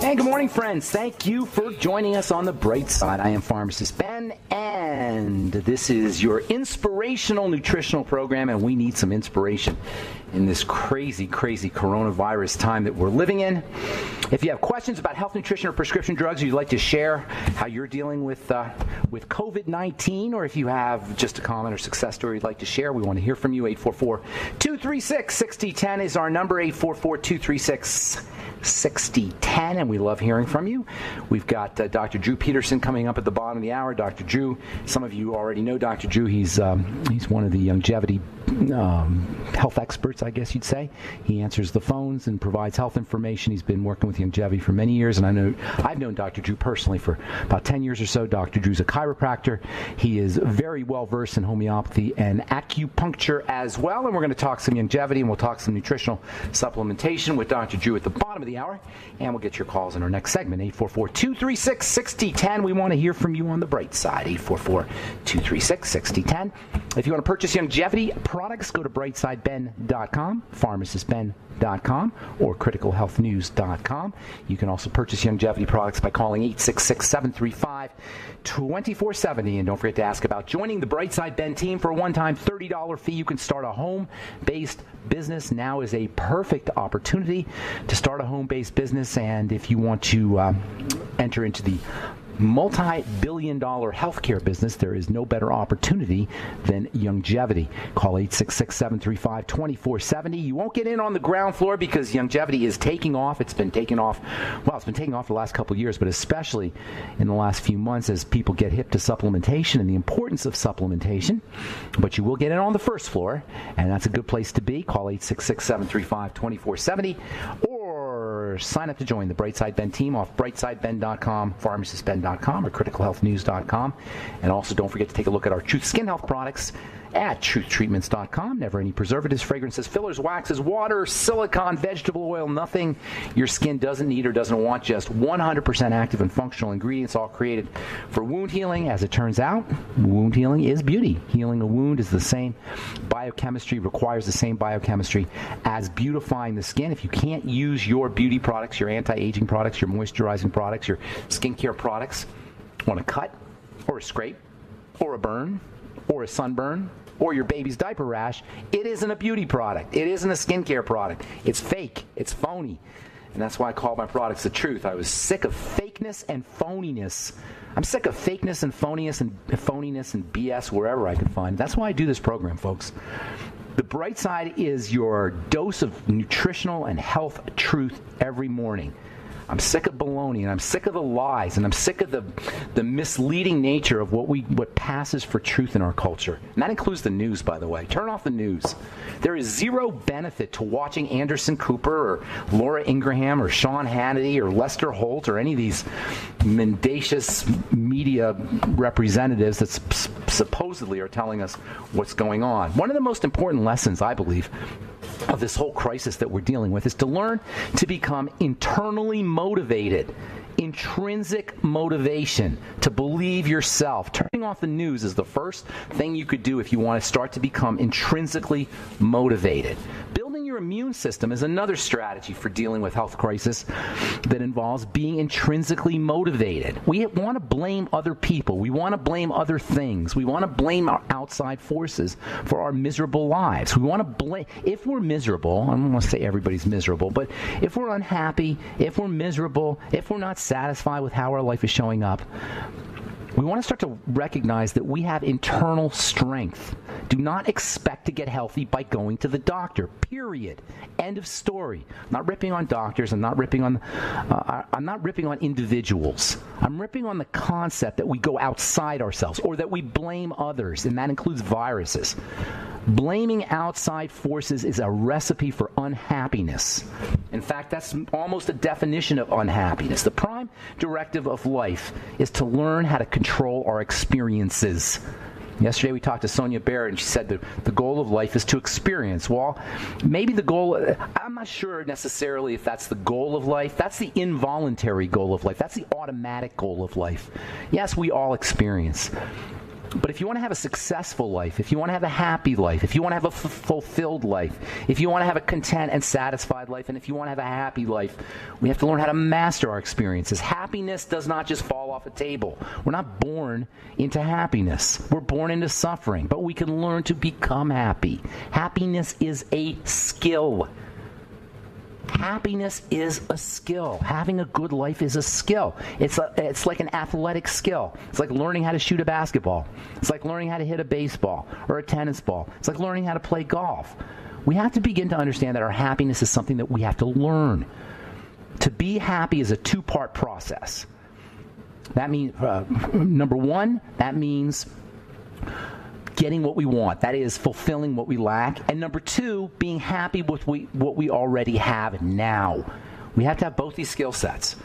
Hey, good morning, friends. Thank you for joining us on The Bright Side. I am Pharmacist Ben, and this is your inspirational nutritional program, and we need some inspiration in this crazy, crazy coronavirus time that we're living in. If you have questions about health, nutrition, or prescription drugs, or you'd like to share how you're dealing with COVID-19, or if you have just a comment or success story you'd like to share, we want to hear from you. 844-236-6010 is our number, 844-236-6010, and we love hearing from you. We've got Dr. Drew Peterson coming up at the bottom of the hour. Dr. Drew, some of you already know Dr. Drew. He's one of the longevity health experts, I guess you'd say. He answers the phones and provides health information. He's been working with longevity for many years, and I've known Dr. Drew personally for about 10 years or so. Dr. Drew's a chiropractor. He is very well versed in homeopathy and acupuncture as well, and we're going to talk some longevity, and we'll talk some nutritional supplementation with Dr. Drew at the bottom of the hour, and we'll get your calls in our next segment, 844-236-6010. We want to hear from you on the bright side, 844-236-6010. If you want to purchase longevity products, go to brightsideben.com, pharmacistben.com, or criticalhealthnews.com. You can also purchase longevity products by calling 866-735-2470. And don't forget to ask about joining the Brightside Ben team for a one-time $30 fee. You can start a home-based business. Now is a perfect opportunity to start a home-based business. And if you want to enter into the multi-billion-dollar healthcare business, there is no better opportunity than longevity. Call 866-735-2470. You won't get in on the ground floor because longevity is taking off. It's been taking off the last couple of years, but especially in the last few months as people get hip to supplementation and the importance of supplementation. But you will get in on the first floor, and that's a good place to be. Call 866-735-2470 or sign up to join the Brightside Ben team off brightsideben.com, pharmacistben.com, or criticalhealthnews.com. And also don't forget to take a look at our Truth Skin Health products at truthtreatments.com. Never any preservatives, fragrances, fillers, waxes, water, silicone, vegetable oil, nothing your skin doesn't need or doesn't want. Just 100% active and functional ingredients, all created for wound healing. As it turns out, wound healing is beauty. Healing a wound is the same biochemistry, requires the same biochemistry as beautifying the skin. If you can't use your beauty products, your anti-aging products, your moisturizing products, your skincare products on a cut or a scrape or a burn or a sunburn or your baby's diaper rash, it isn't a beauty product. It isn't a skincare product. It's fake. It's phony. And that's why I call my products the truth. I was sick of fakeness and phoniness. I'm sick of fakeness and phoniness and BS wherever I can find it. That's why I do this program, folks. The Bright Side is your dose of nutritional and health truth every morning. I'm sick of baloney, and I'm sick of the lies, and I'm sick of the misleading nature of what passes for truth in our culture. And that includes the news, by the way. Turn off the news. There is zero benefit to watching Anderson Cooper or Laura Ingraham or Sean Hannity or Lester Holt or any of these mendacious media representatives that supposedly are telling us what's going on. One of the most important lessons, I believe, of this whole crisis that we're dealing with is to learn to become internally motivated. Intrinsic motivation, to believe yourself. Turning off the news is the first thing you could do if you want to start to become intrinsically motivated. Building your immune system is another strategy for dealing with health crisis that involves being intrinsically motivated. We want to blame other people. We want to blame other things. We want to blame our outside forces for our miserable lives. We want to blame, if we're miserable, I don't want to say everybody's miserable, but if we're unhappy, if we're miserable, if we're not satisfied with how our life is showing up, we want to start to recognize that we have internal strength. Do not expect to get healthy by going to the doctor. Period. End of story. I'm not ripping on doctors. I'm not ripping on individuals. I'm ripping on the concept that we go outside ourselves or that we blame others, and that includes viruses. Blaming outside forces is a recipe for unhappiness. In fact, that's almost a definition of unhappiness. The prime directive of life is to learn how to control our experiences. Yesterday we talked to Sonia Barrett, and she said that the goal of life is to experience. Well, maybe the goal, I'm not sure necessarily if that's the goal of life. That's the involuntary goal of life. That's the automatic goal of life. Yes, we all experience. But if you want to have a successful life, if you want to have a happy life, if you want to have a fulfilled life, if you want to have a content and satisfied life, and if you want to have a happy life, we have to learn how to master our experiences. Happiness does not just fall off a table. We're not born into happiness. We're born into suffering, but we can learn to become happy. Happiness is a skill. Happiness is a skill. Having a good life is a skill. It's like an athletic skill. It's like learning how to shoot a basketball. It's like learning how to hit a baseball or a tennis ball. It's like learning how to play golf. We have to begin to understand that our happiness is something that we have to learn. To be happy is a two-part process. That means, number one, that means getting what we want. That is fulfilling what we lack. And number two, being happy with what we already have now. We have to have both these skill sets.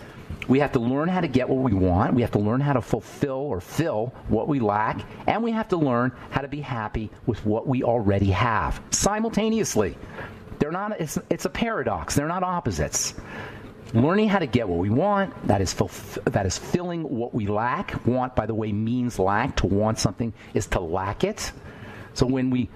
We have to learn how to get what we want. We have to learn how to fulfill or fill what we lack. And we have to learn how to be happy with what we already have. Simultaneously. They're not. It's a paradox. They're not opposites. Learning how to get what we want, that is filling what we lack. Want, by the way, means lack. To want something is to lack it. So when we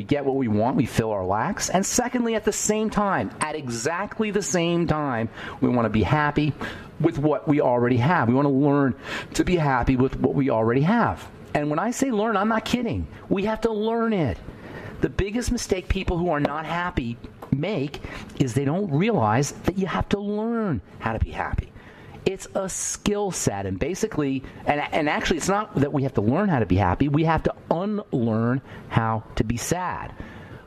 get what we want, we fill our lacks. And secondly, at the same time, at exactly the same time, we want to be happy with what we already have. We want to learn to be happy with what we already have. And when I say learn, I'm not kidding. We have to learn it. The biggest mistake people who are not happy make is they don't realize that you have to learn how to be happy. It's a skill set, and basically, and actually it's not that we have to learn how to be happy, we have to unlearn how to be sad.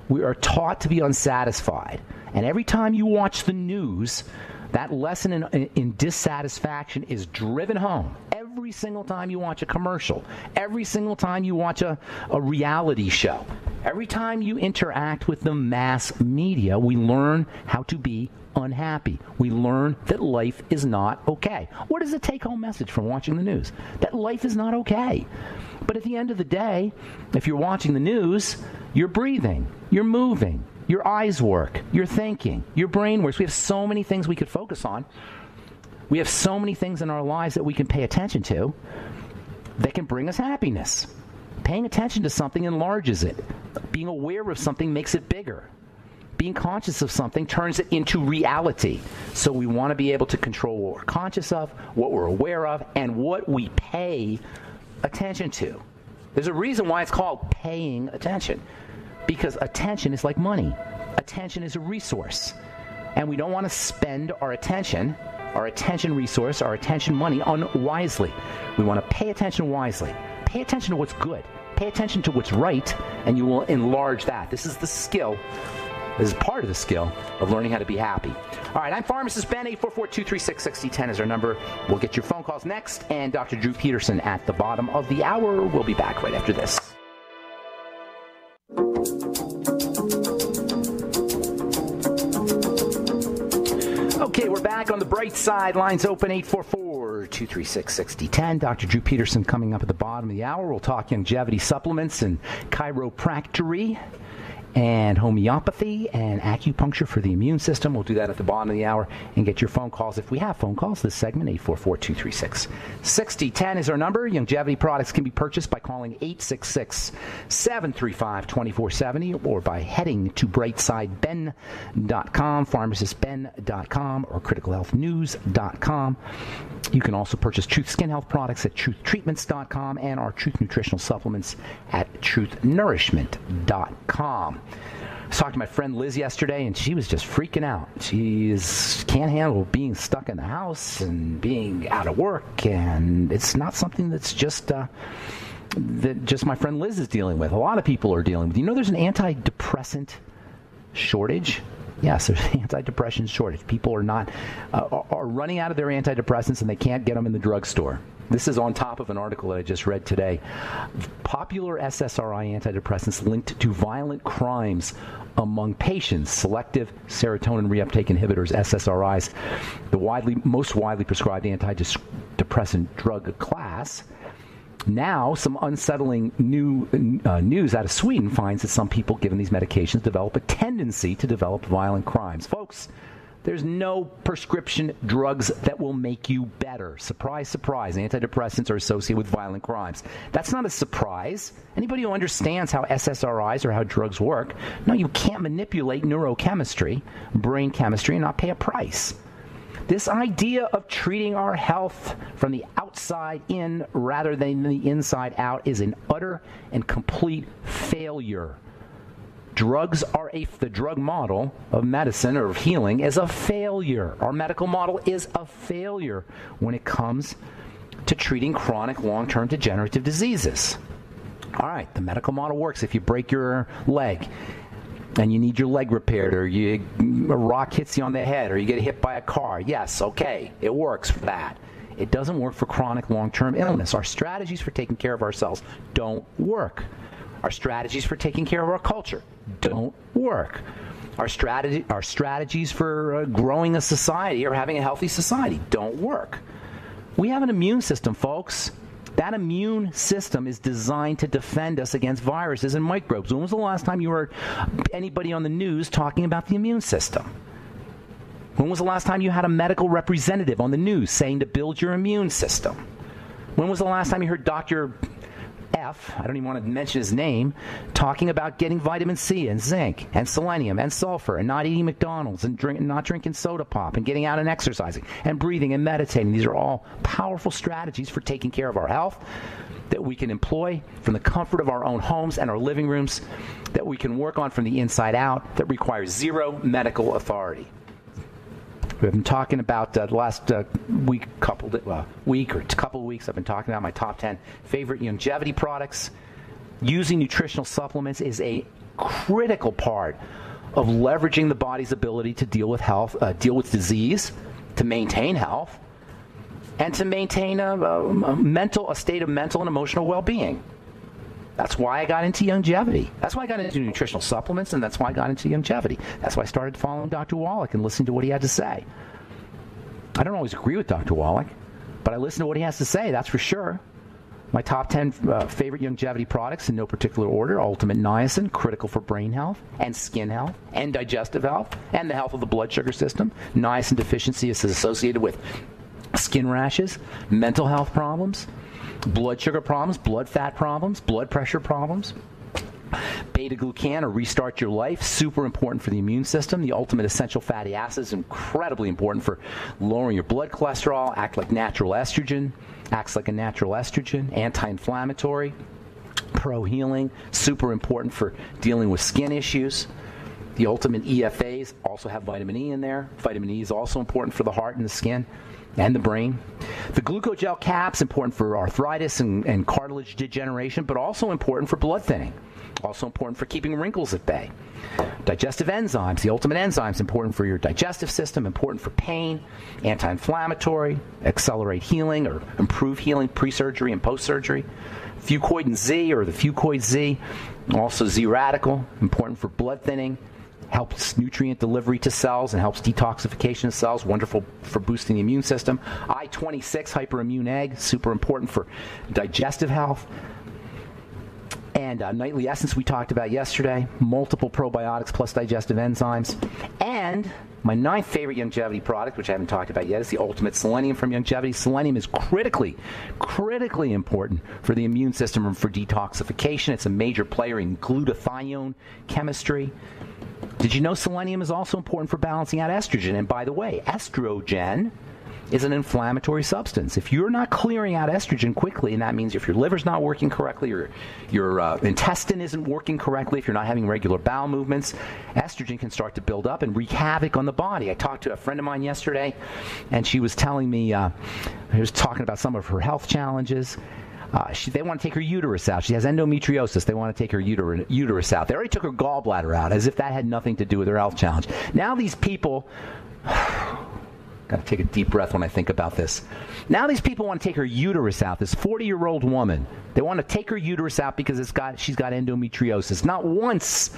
We are taught to be unsatisfied, and every time you watch the news, that lesson in dissatisfaction is driven home. Every single time you watch a commercial, every single time you watch a reality show, every time you interact with the mass media, we learn how to be unhappy. We learn that life is not okay. What is the take-home message from watching the news? That life is not okay. But at the end of the day, if you're watching the news, you're breathing, you're moving, your eyes work, you're thinking, your brain works. We have so many things we could focus on. We have so many things in our lives that we can pay attention to that can bring us happiness. Paying attention to something enlarges it. Being aware of something makes it bigger. Being conscious of something turns it into reality. So we want to be able to control what we're conscious of, what we're aware of, and what we pay attention to. There's a reason why it's called paying attention. Because attention is like money. Attention is a resource. And we don't want to spend our attention resource, our attention money unwisely. We want to pay attention wisely. Pay attention to what's good. Pay attention to what's right, and you will enlarge that. This is the skill. This is part of the skill of learning how to be happy. All right, I'm Pharmacist Ben. 844-236-6010 is our number. We'll get your phone calls next, and Dr. Drew Peterson at the bottom of the hour. We'll be back right after this. Okay, we're back on the bright side. Lines open, 844-236-6010. Dr. Drew Peterson coming up at the bottom of the hour. We'll talk longevity supplements and chiropractic and homeopathy and acupuncture for the immune system. We'll do that at the bottom of the hour and get your phone calls. If we have phone calls, this segment, 844-236-6010 is our number. Longevity products can be purchased by calling 866-735-2470 or by heading to brightsideben.com, pharmacistben.com, or criticalhealthnews.com. You can also purchase Truth Skin Health products at truthtreatments.com and our Truth Nutritional Supplements at truthnourishment.com. I was talking to my friend Liz yesterday, and she was just freaking out. She can't handle being stuck in the house and being out of work, and it's not something that's just that just my friend Liz is dealing with. A lot of people are dealing with. You know, there's an antidepressant shortage. Yes, there's an antidepressant shortage. People are running out of their antidepressants, and they can't get them in the drugstore. This is on top of an article that I just read today. Popular SSRI antidepressants linked to violent crimes among patients. Selective serotonin reuptake inhibitors, SSRIs, the most widely prescribed antidepressant drug class. Now, some unsettling news out of Sweden finds that some people given these medications develop a tendency to develop violent crimes. Folks, There's no prescription drugs that will make you better. Surprise, surprise. Antidepressants are associated with violent crimes. That's not a surprise. Anybody who understands how SSRIs or how drugs work, no, you can't manipulate neurochemistry, brain chemistry, and not pay a price. This idea of treating our health from the outside in rather than the inside out is an utter and complete failure. Drugs are the drug model of medicine or of healing is a failure. Our medical model is a failure when it comes to treating chronic long-term degenerative diseases. All right, the medical model works if you break your leg and you need your leg repaired, or a rock hits you on the head, or you get hit by a car. Yes, okay, it works for that. It doesn't work for chronic long-term illness. Our strategies for taking care of ourselves don't work. Our strategies for taking care of our culture don't work. Our strategies for growing a society or having a healthy society don't work. We have an immune system, folks. That immune system is designed to defend us against viruses and microbes. When was the last time you heard anybody on the news talking about the immune system? When was the last time you had a medical representative on the news saying to build your immune system? When was the last time you heard Dr. F, I don't even want to mention his name, talking about getting vitamin C and zinc and selenium and sulfur and not eating McDonald's and not drinking soda pop and getting out and exercising and breathing and meditating? These are all powerful strategies for taking care of our health that we can employ from the comfort of our own homes and our living rooms, that we can work on from the inside out, that requires zero medical authority. We've been talking about the last week or couple of weeks. I've been talking about my top 10 favorite longevity products. Using nutritional supplements is a critical part of leveraging the body's ability to deal with health, deal with disease, to maintain health, and to maintain a state of mental and emotional well-being. That's why I got into longevity. That's why I got into nutritional supplements, and that's why I got into longevity. That's why I started following Dr. Wallach and listening to what he had to say. I don't always agree with Dr. Wallach, but I listen to what he has to say, that's for sure. My top 10 favorite longevity products in no particular order: Ultimate Niacin, critical for brain health and skin health and digestive health and the health of the blood sugar system. Niacin deficiency is associated with skin rashes, mental health problems, blood sugar problems, blood fat problems, blood pressure problems. Beta-glucan, or Restart Your Life, super important for the immune system. The ultimate essential fatty acids, incredibly important for lowering your blood cholesterol, acts like a natural estrogen, anti-inflammatory, pro-healing, super important for dealing with skin issues. The ultimate EFAs also have vitamin E in there. Vitamin E is also important for the heart and the skin and the brain. The glucogel caps, important for arthritis and cartilage degeneration, but also important for blood thinning. Also important for keeping wrinkles at bay. Digestive enzymes, the ultimate enzymes, important for your digestive system, important for pain, anti-inflammatory, accelerate healing or improve healing pre-surgery and post-surgery. Fucoid Z, or the Fucoid Z, also Z-radical, important for blood thinning, helps nutrient delivery to cells and helps detoxification of cells, wonderful for boosting the immune system. I-26 hyperimmune egg, super important for digestive health. And Nightly Essence we talked about yesterday, multiple probiotics plus digestive enzymes. And my 9th favorite longevity product, which I haven't talked about yet, is the Ultimate Selenium from Longevity. Selenium is critically important for the immune system and for detoxification. It's a major player in glutathione chemistry. Did you know selenium is also important for balancing out estrogen? And by the way, estrogen is an inflammatory substance. If you're not clearing out estrogen quickly, and that means if your liver's not working correctly or your intestine isn't working correctly, if you're not having regular bowel movements, estrogen can start to build up and wreak havoc on the body. I talked to a friend of mine yesterday, and she was telling me, he was talking about some of her health challenges. They want to take her uterus out. She has endometriosis. They want to take her uterus out. They already took her gallbladder out, as if that had nothing to do with her health challenge. Now these people... Got to take a deep breath when I think about this. Now these people want to take her uterus out. This 40-year-old woman, they want to take her uterus out because she's got endometriosis. Not once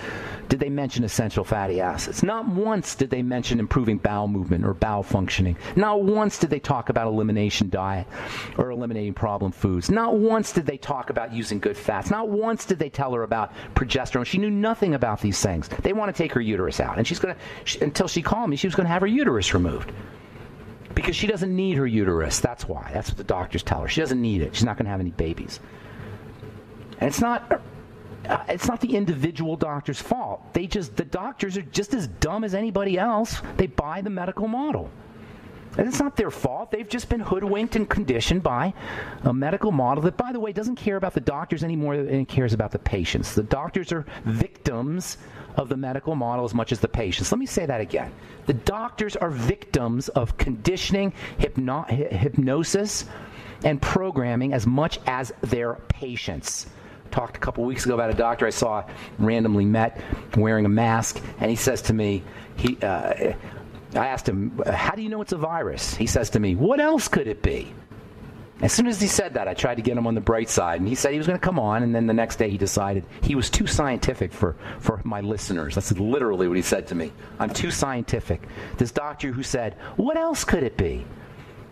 did they mention essential fatty acids. Not once did they mention improving bowel movement or bowel functioning. Not once did they talk about elimination diet or eliminating problem foods. Not once did they talk about using good fats. Not once did they tell her about progesterone. She knew nothing about these things. They want to take her uterus out. And until she called me, she was going to have her uterus removed. Because she doesn't need her uterus. That's why. That's what the doctors tell her. She doesn't need it. She's not going to have any babies. And it's not the individual doctor's fault. The doctors are just as dumb as anybody else. They buy the medical model. And it's not their fault. They've just been hoodwinked and conditioned by a medical model that, by the way, doesn't care about the doctors any more than it cares about the patients. The doctors are victims of the medical model as much as the patients. Let me say that again. The doctors are victims of conditioning, hypnosis, and programming as much as their patients. Talked a couple weeks ago about a doctor I saw randomly met wearing a mask, and he says to me, I asked him, how do you know it's a virus? He says to me, what else could it be? As soon as he said that, I tried to get him on the bright side, and he said he was going to come on, and then the next day he decided he was too scientific for my listeners. That's literally what he said to me. I'm too scientific. This doctor who said, what else could it be?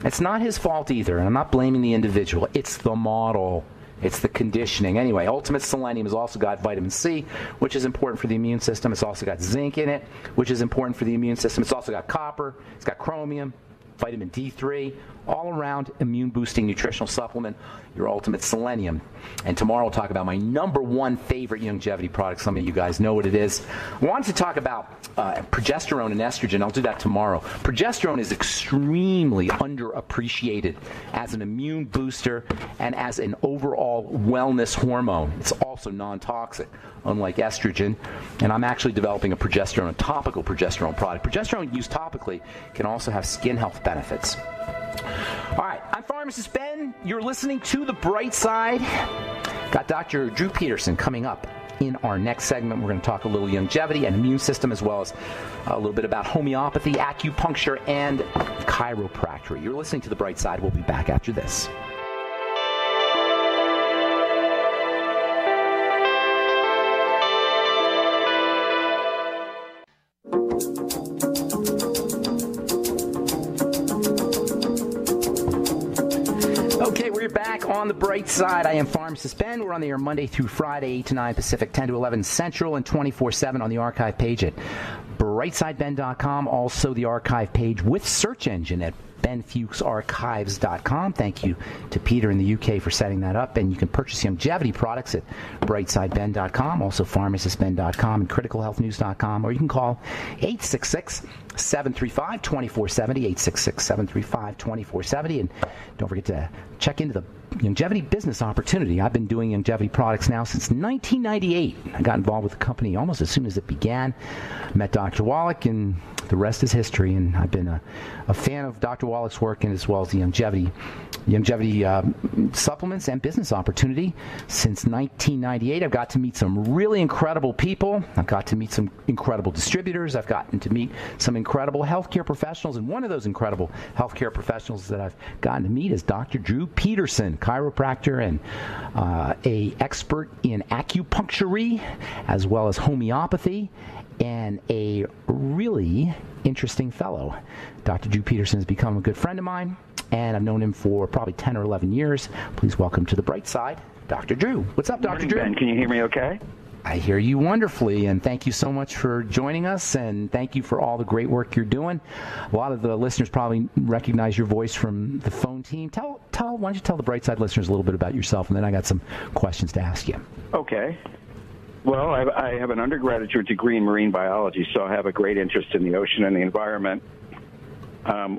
It's not his fault either, and I'm not blaming the individual. It's the model. It's the conditioning. Anyway, Ultimate Selenium has also got vitamin C, which is important for the immune system. It's also got zinc in it, which is important for the immune system. It's also got copper. It's got chromium, vitamin D3, all-around immune-boosting nutritional supplement, your Ultimate Selenium. And tomorrow we'll talk about my number one favorite longevity product. Some of you guys know what it is. I wanted to talk about progesterone and estrogen. I'll do that tomorrow. Progesterone is extremely underappreciated as an immune booster and as an overall wellness hormone. It's also non-toxic, unlike estrogen. And I'm actually developing a topical progesterone product. Progesterone used topically can also have skin health benefits. All right, I'm Pharmacist Ben. You're listening to The Bright Side. Got Dr. Drew Peterson coming up in our next segment. We're going to talk a little longevity and immune system, as well as a little bit about homeopathy, acupuncture, and chiropractic. You're listening to The Bright Side. We'll be back after this. We're back on The Bright Side. I am Pharmacist Ben. We're on the air Monday through Friday, 8 to 9 Pacific, 10 to 11 Central, and 24/7 on the archive page at brightsideben.com. Also the archive page with search engine at benfuchsarchives.com. Thank you to Peter in the UK for setting that up. And you can purchase longevity products at brightsideben.com, also pharmacistben.com and criticalhealthnews.com, or you can call 866-735-2470, 866-735-2470. And don't forget to check into the longevity business opportunity. I've been doing longevity products now since 1998. I got involved with the company almost as soon as it began. Met Dr. Wallach, and the rest is history. And I've been a fan of Dr. Wallach's work, and as well as the longevity supplements and business opportunity since 1998. I've got to meet some really incredible people. I've got to meet some incredible distributors. I've gotten to meet some incredible healthcare professionals, and one of those incredible healthcare professionals that I've gotten to meet is Dr. Drew Peterson, chiropractor and a expert in acupuncture, as well as homeopathy, and a really interesting fellow. Dr. Drew Peterson has become a good friend of mine, and I've known him for probably 10 or 11 years. Please welcome to The Bright Side, Dr. Drew. What's up, Dr. Drew? Ben, can you hear me okay? I hear you wonderfully, and thank you so much for joining us, and thank you for all the great work you're doing. A lot of the listeners probably recognize your voice from the phone team. Why don't you tell the Bright Side listeners a little bit about yourself, and then I got some questions to ask you. Okay. Well, I have an undergraduate degree in marine biology, so I have a great interest in the ocean and the environment.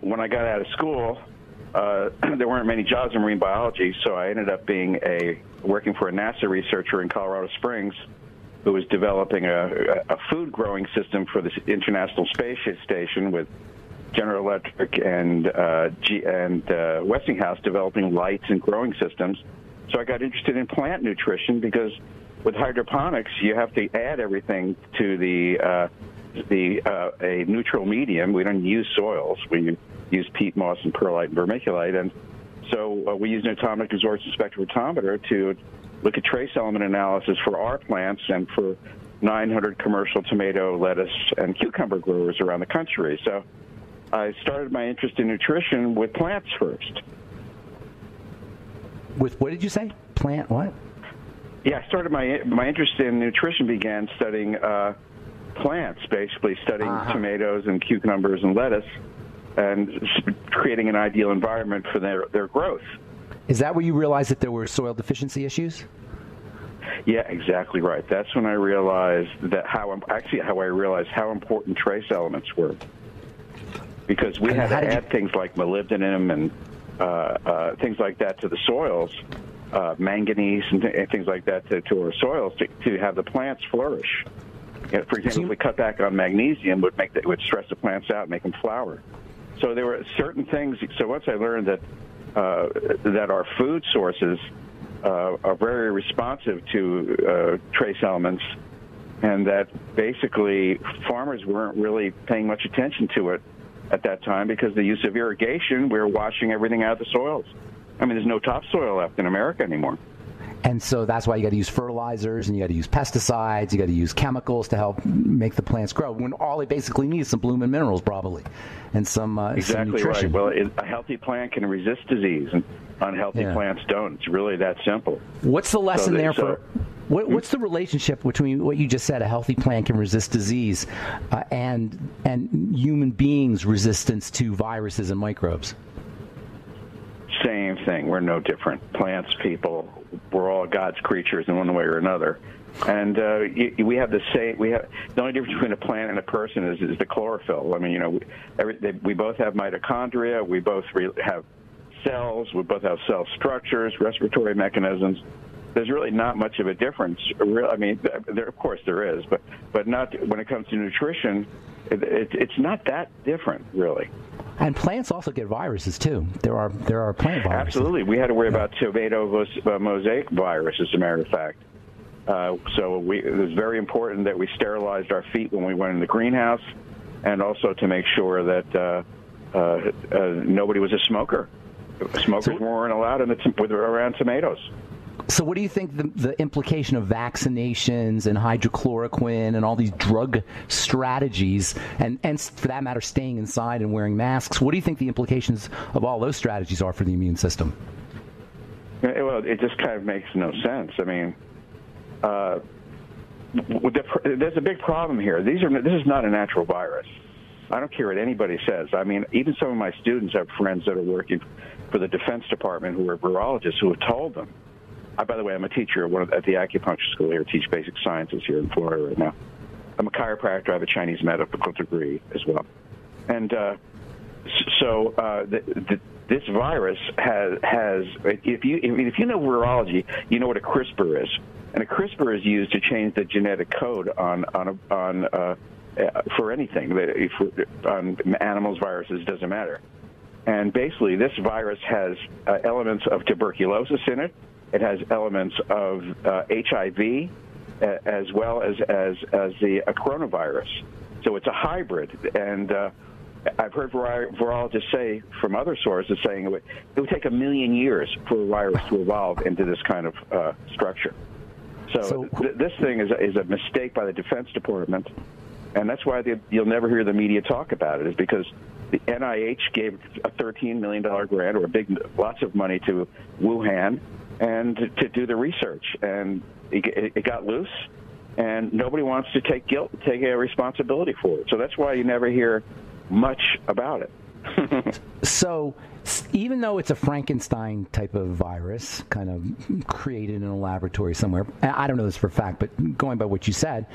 When I got out of school, there weren't many jobs in marine biology, so I ended up working for a NASA researcher in Colorado Springs who was developing a food growing system for the International Space Station with General Electric and Westinghouse developing lights and growing systems. So I got interested in plant nutrition because with hydroponics, you have to add everything to a neutral medium. We don't use soils. We use peat moss and perlite and vermiculite. And so we use an atomic absorption spectrophotometer to look at trace element analysis for our plants and for 900 commercial tomato, lettuce, and cucumber growers around the country. So I started my interest in nutrition with plants first. With what did you say? Plant what? Yeah, I started my interest in nutrition began studying plants, basically studying tomatoes and cucumbers and lettuce, and creating an ideal environment for their growth. Is that where you realized that there were soil deficiency issues? Yeah, exactly right. That's when I realized that how I realized how important trace elements were, because we had to add things like molybdenum and things like that to the soils, manganese and things like that to our soils to have the plants flourish. You know, for example, if we cut back on magnesium, would stress the plants out, and make them flower. So there were certain things. So once I learned that our food sources are very responsive to trace elements, and that basically farmers weren't really paying much attention to it at that time because the use of irrigation, we were washing everything out of the soils. I mean, there's no topsoil left in America anymore. And so that's why you got to use fertilizers, and you got to use pesticides, you got to use chemicals to help make the plants grow, when all they basically need is some blooming minerals, probably, and some exactly nutrition. Right. Well, a healthy plant can resist disease, and unhealthy plants don't. It's really that simple. What's the lesson what's the relationship between what you just said, a healthy plant can resist disease, and human beings' resistance to viruses and microbes? Same thing. We're no different. Plants, people, we're all God's creatures in one way or another. And we have the same. The only difference between a plant and a person is the chlorophyll. I mean, you know, we both have mitochondria. We both have cells. We both have cell structures, respiratory mechanisms. There's really not much of a difference. I mean, of course there is, but not when it comes to nutrition. It's not that different, really. And plants also get viruses too. There are plant viruses. Absolutely, we had to worry about tomato mosaic virus, as a matter of fact. So it was very important that we sterilized our feet when we went in the greenhouse, and also to make sure that nobody was a smoker. Smokers weren't allowed around tomatoes. So what do you think the implication of vaccinations and hydrochloroquine and all these drug strategies, and for that matter, staying inside and wearing masks, what do you think the implications of all those strategies are for the immune system? Well, it just kind of makes no sense. I mean, there's a big problem here. This is not a natural virus. I don't care what anybody says. I mean, even some of my students have friends that are working for the Defense Department who are virologists who have told them. By the way, I'm a teacher at the acupuncture school here. I teach basic sciences here in Florida right now. I'm a chiropractor. I have a Chinese medical degree as well. And this virus has if you know virology, you know what a CRISPR is. And a CRISPR is used to change the genetic code for anything. On animals, viruses, doesn't matter. And basically, this virus has elements of tuberculosis in it. It has elements of HIV as well as the coronavirus. So it's a hybrid. And I've heard virologists say from other sources saying it would take 1 million years for a virus to evolve into this kind of structure. So this thing is a mistake by the Defense Department. And that's why you'll never hear the media talk about it, is because the NIH gave a $13 million grant, or lots of money, to Wuhan and to do the research. And it got loose, and nobody wants to take a responsibility for it. So that's why you never hear much about it. So even though it's a Frankenstein type of virus, kind of created in a laboratory somewhere, I don't know this for a fact, but going by what you said,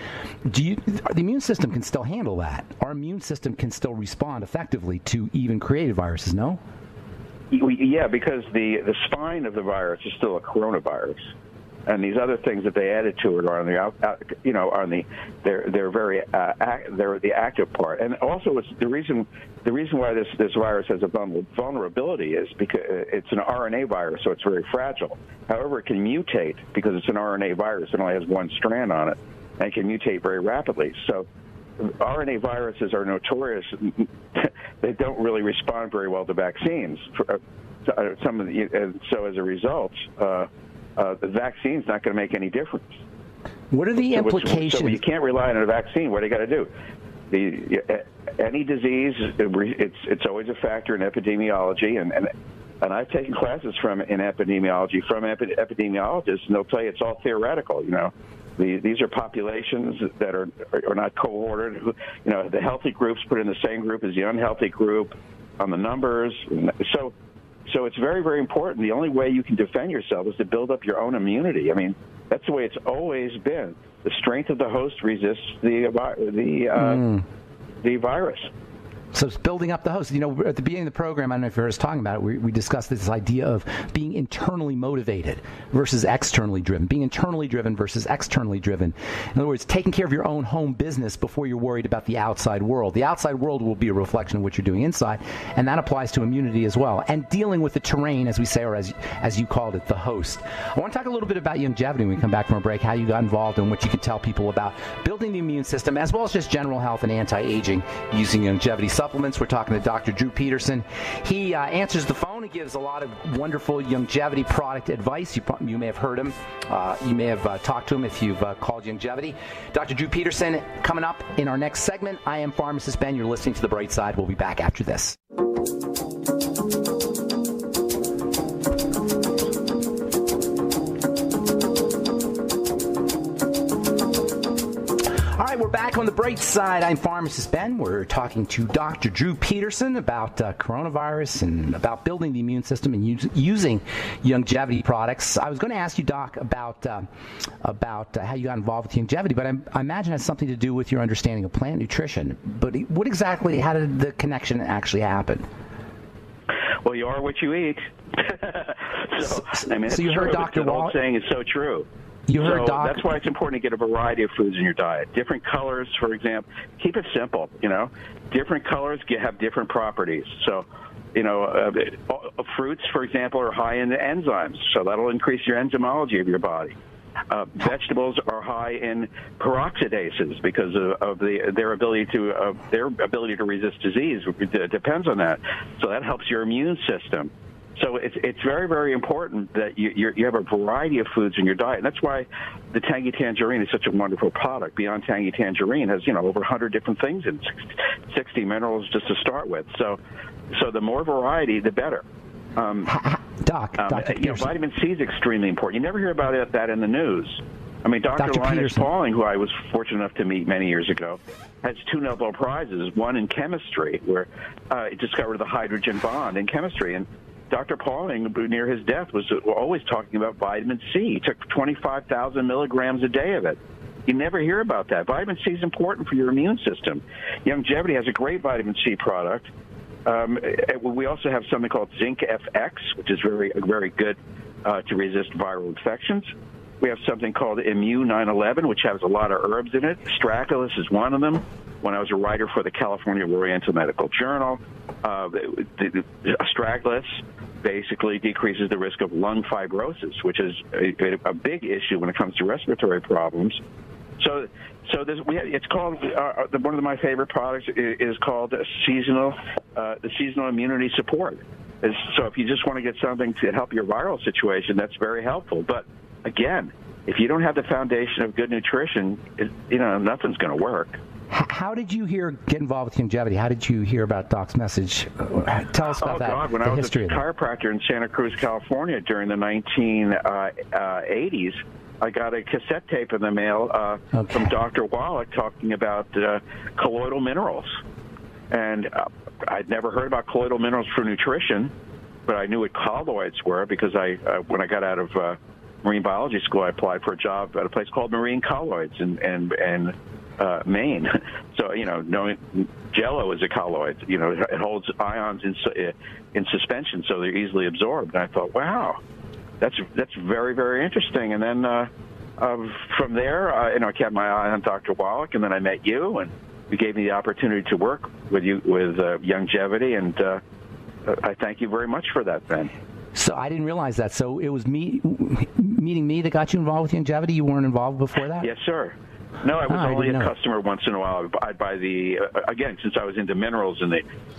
the immune system can still handle that? Our immune system can still respond effectively to even created viruses, no? Yeah, because the spine of the virus is still a coronavirus, and these other things that they added to it are they're the active part. And also, it's the reason why this virus has a vulnerability is because it's an RNA virus, so it's very fragile. However, it can mutate because it's an RNA virus. It only has one strand on it, and it can mutate very rapidly. So RNA viruses are notorious. They don't really respond very well to vaccines. So as a result, the vaccine's not going to make any difference. What are the implications? So you can't rely on a vaccine. What do you got to do? Any disease, it's always a factor in epidemiology, and I've taken classes in epidemiology from epidemiologists, and they'll tell you it's all theoretical. These are populations that are not cohorted. The healthy groups put in the same group as the unhealthy group on the numbers. So it's very, very important. The only way you can defend yourself is to build up your own immunity. I mean, that's the way it's always been. The strength of the host resists the virus. So it's building up the host. At the beginning of the program, I don't know if you heard us talking about it, we discussed this idea of being internally motivated versus externally driven, being internally driven versus externally driven. In other words, taking care of your own home business before you're worried about the outside world. The outside world will be a reflection of what you're doing inside, and that applies to immunity as well. And dealing with the terrain, as we say, or as you called it, the host. I want to talk a little bit about longevity when we come back from a break, how you got involved and what you can tell people about building the immune system, as well as just general health and anti-aging using longevity supplements. We're talking to Dr. Drew Peterson. He answers the phone. He gives a lot of wonderful longevity product advice. You may have heard him. You may have talked to him if you've called longevity. Dr. Drew Peterson coming up in our next segment. I am Pharmacist Ben. You're listening to The Bright Side. We'll be back after this. All right, we're back on The Bright Side. I'm Pharmacist Ben. We're talking to Dr. Drew Peterson about coronavirus and about building the immune system and using longevity products. I was going to ask you, Doc, about how you got involved with longevity, but I imagine it has something to do with your understanding of plant nutrition. But how did the connection actually happen? Well, you are what you eat. So you heard Dr. The old saying is so true. That's why it's important to get a variety of foods in your diet. Different colors, for example. Keep it simple, Different colors have different properties. So, fruits, for example, are high in enzymes, so that'll increase your enzymology of your body. Vegetables are high in peroxidases because of their ability to resist disease. It depends on that. So that helps your immune system. So it's very, very important that you have a variety of foods in your diet. And that's why the Tangy Tangerine is such a wonderful product. Beyond Tangy Tangerine has, over 100 different things and 60 minerals just to start with. So the more variety, the better. Dr. Peterson. Vitamin C is extremely important. You never hear about that in the news. I mean, Dr. Linus Pauling, who I was fortunate enough to meet many years ago, has 2 Nobel Prizes, one in chemistry, where he discovered the hydrogen bond in chemistry. And Dr. Pauling, near his death, was always talking about vitamin C. He took 25,000 milligrams a day of it. You never hear about that. Vitamin C is important for your immune system. Longevity has a great vitamin C product. We also have something called Zinc FX, which is very, very good to resist viral infections. We have something called Immune 911, which has a lot of herbs in it. Astragalus is one of them. When I was a writer for the California Oriental Medical Journal, astragalus basically decreases the risk of lung fibrosis, which is a big issue when it comes to respiratory problems. So it's called one of my favorite products is called the seasonal immunity support. So if you just want to get something to help your viral situation, that's very helpful. But again, if you don't have the foundation of good nutrition, nothing's going to work. How did you get involved with longevity? How did you hear about Doc's message? Tell us about that. God, when I was a chiropractor in Santa Cruz, California during the 1980s, I got a cassette tape in the mail from Dr. Wallach talking about colloidal minerals. And I'd never heard about colloidal minerals for nutrition, but I knew what colloids were because when I got out of marine biology school, I applied for a job at a place called Marine Colloids in Maine. So, knowing Jello is a colloid, it holds ions in suspension, so they're easily absorbed. And I thought, wow, that's very, very interesting. And then from there, I kept my eye on Dr. Wallach, and then I met you, and you gave me the opportunity to work with you with longevity, and I thank you very much for that, Ben. So I didn't realize that. So it was meeting me that got you involved with longevity? You weren't involved before that? Yes, sir. No, I was only a customer once in a while. I'd buy again, since I was into minerals and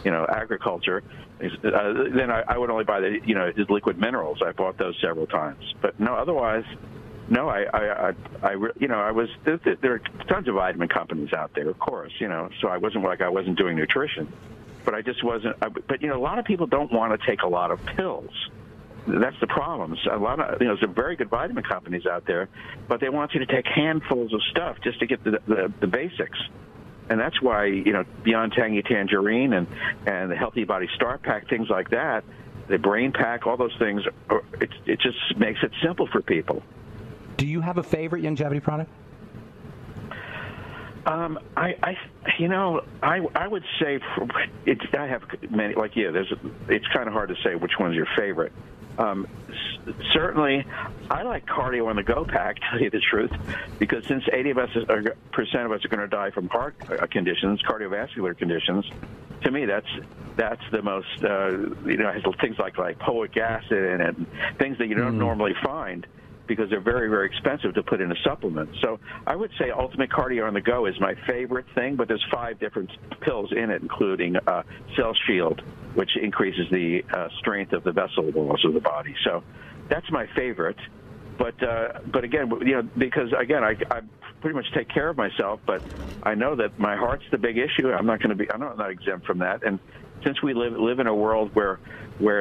agriculture, then I would only buy his liquid minerals. I bought those several times. But no, otherwise, No, I was. There are tons of vitamin companies out there, of course, So I wasn't doing nutrition, but I just wasn't. But a lot of people don't want to take a lot of pills. That's the problem. So a lot of there's some very good vitamin companies out there, but they want you to take handfuls of stuff just to get the basics. And that's why Beyond Tangy Tangerine and the Healthy Body Start Pack, things like that, the Brain Pack, all those things. It just makes it simple for people. Do you have a favorite longevity product? I would say I have many. Like it's kind of hard to say which one's your favorite. Certainly, I like Cardio on the Go Pack. To tell you the truth, because since 80% of us are going to die from heart conditions, cardiovascular conditions, to me that's the most. It has things like lipoic acid in it, and things that you don't normally find, because they're very, very expensive to put in a supplement. So I would say Ultimate Cardio on the Go is my favorite thing, but there's 5 different pills in it, including Cell Shield, which increases the strength of the vessel walls of the body. So that's my favorite. But again, because again, I pretty much take care of myself, but I know that my heart's the big issue. I'm not not exempt from that. And since we live in a world where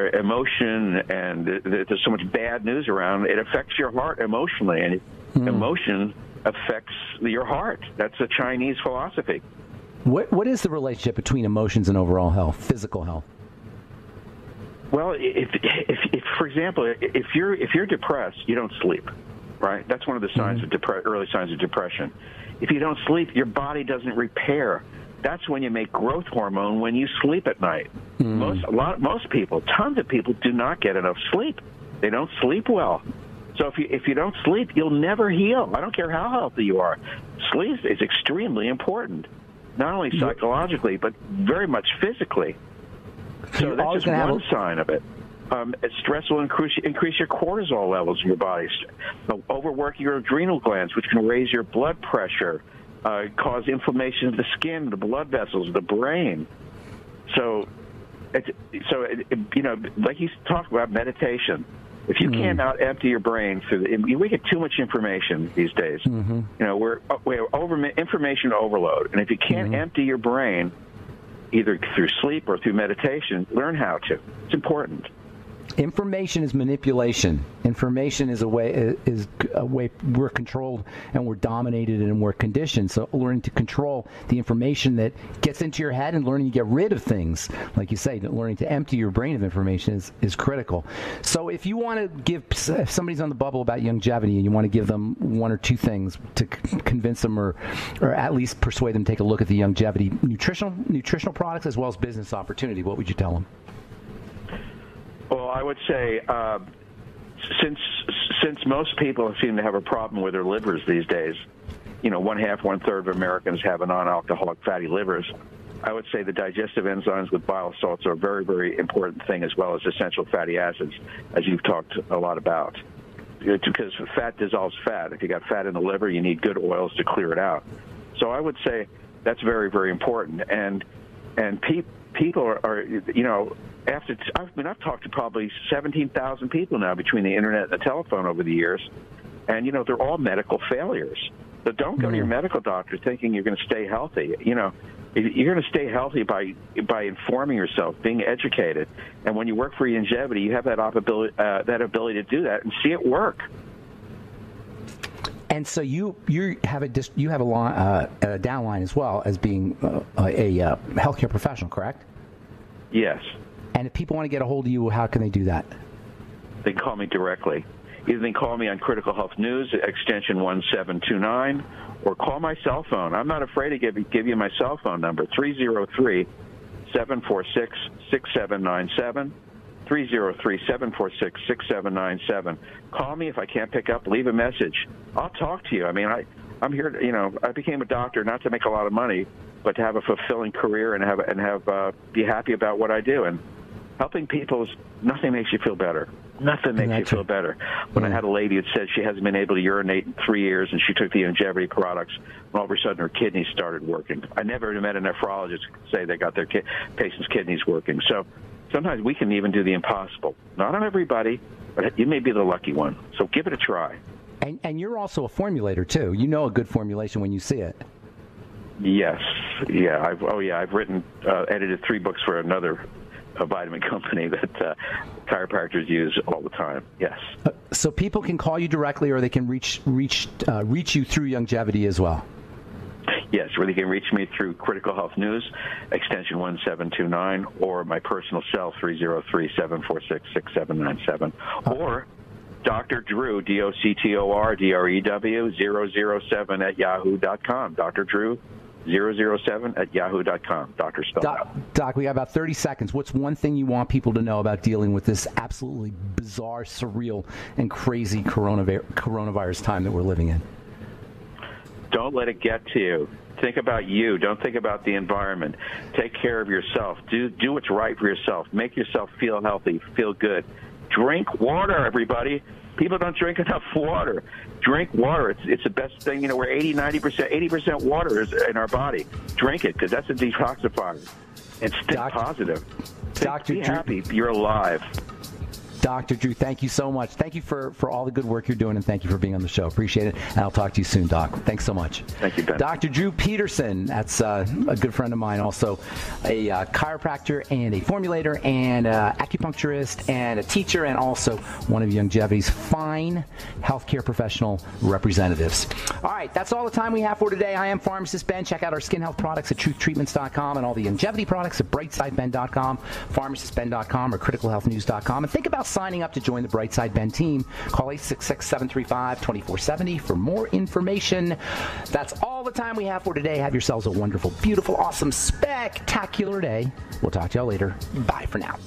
emotion and there's so much bad news around, it affects your heart emotionally, and emotion affects your heart. That's a Chinese philosophy. What is the relationship between emotions and overall health, physical health? Well, if for example, if you're depressed, you don't sleep, right? That's one of the signs of early signs of depression. If you don't sleep, your body doesn't repair. That's when you make growth hormone when you sleep at night. Most people, tons of people, do not get enough sleep. They don't sleep well. So if you don't sleep, you'll never heal. I don't care how healthy you are. Sleep is extremely important, not only psychologically but very much physically. So that's just one sign of it. Stress will increase your cortisol levels in your body. Overwork your adrenal glands, which can raise your blood pressure. Cause inflammation of the skin, the blood vessels, the brain. So like you talked about meditation. If you can't empty your brain we get too much information these days. We're information overload, and if you can't empty your brain, either through sleep or through meditation, learn how to. It's important. Information is manipulation. Information is a way we're controlled and we're dominated and we're conditioned. So learning to control the information that gets into your head and learning to get rid of things, like you say, learning to empty your brain of information is critical. So if you want to if somebody's on the bubble about longevity and you want to give them 1 or 2 things to convince them or at least persuade them to take a look at the longevity nutritional products as well as business opportunity, what would you tell them? Well, I would say since most people seem to have a problem with their livers these days, 1/2, 1/3 of Americans have a non-alcoholic fatty livers. I would say the digestive enzymes with bile salts are a very, very important thing, as well as essential fatty acids, as you've talked a lot about. Because fat dissolves fat. If you got fat in the liver, you need good oils to clear it out. So I would say that's very, very important. And people are I've talked to probably 17,000 people now between the internet and the telephone over the years, and they're all medical failures. So don't go to your medical doctor thinking you're going to stay healthy. You're going to stay healthy by informing yourself, being educated, and when you work for longevity, you have that ability to do that and see it work. And so you have a downline as well as being a healthcare professional, correct? Yes. And if people want to get a hold of you, how can they do that? They can call me directly. Either they can call me on Critical Health News, extension 1729, or call my cell phone. I'm not afraid to give you my cell phone number, 303-746-6797. 303-746-6797. Call me if I can't pick up. Leave a message. I'll talk to you. I mean, I'm here to, I became a doctor not to make a lot of money, but to have a fulfilling career and be happy about what I do. And helping people nothing makes you feel better. Nothing makes you feel better. When I had a lady that said she hasn't been able to urinate in 3 years, and she took the longevity products, and all of a sudden her kidneys started working. I never met a nephrologist say they got their patient's kidneys working. So sometimes we can even do the impossible. Not on everybody, but you may be the lucky one. So give it a try. And you're also a formulator, too. You know a good formulation when you see it. Yes. Yeah. I've written, edited 3 books for another vitamin company that chiropractors use all the time. Yes. So people can call you directly, or they can reach you through Longevity as well. Yes, or they can reach me through Critical Health News, extension 1729, or my personal cell, 303-746-6797, or Dr. Drew, DOCTOR, 007 at yahoo.com. Dr. Drew, 007 at yahoo.com. Doctor spelled out. Doc, we got about 30 seconds. What's one thing you want people to know about dealing with this absolutely bizarre, surreal, and crazy coronavirus time that we're living in? Don't let it get to you. Think about you. Don't think about the environment. Take care of yourself. Do what's right for yourself. Make yourself feel healthy, feel good. Drink water, everybody. People don't drink enough water. Drink water. It's the best thing. You know, we're 80% water is in our body. Drink it, because that's a detoxifier. And stay positive. Be happy. You're alive. Dr. Drew, thank you so much. Thank you for all the good work you're doing, and thank you for being on the show. Appreciate it, and I'll talk to you soon, Doc. Thanks so much. Thank you, Ben. Dr. Drew Peterson, that's a good friend of mine, also a chiropractor and a formulator and acupuncturist and a teacher, and also one of Longevity's fine healthcare professional representatives. All right, that's all the time we have for today. I am Pharmacist Ben. Check out our skin health products at truthtreatments.com and all the Longevity products at brightsideben.com, pharmacistben.com, or criticalhealthnews.com. And think about signing up to join the Brightside Ben team. Call 866-735-2470 for more information. That's all the time we have for today. Have yourselves a wonderful, beautiful, awesome, spectacular day. We'll talk to y'all later. Bye for now.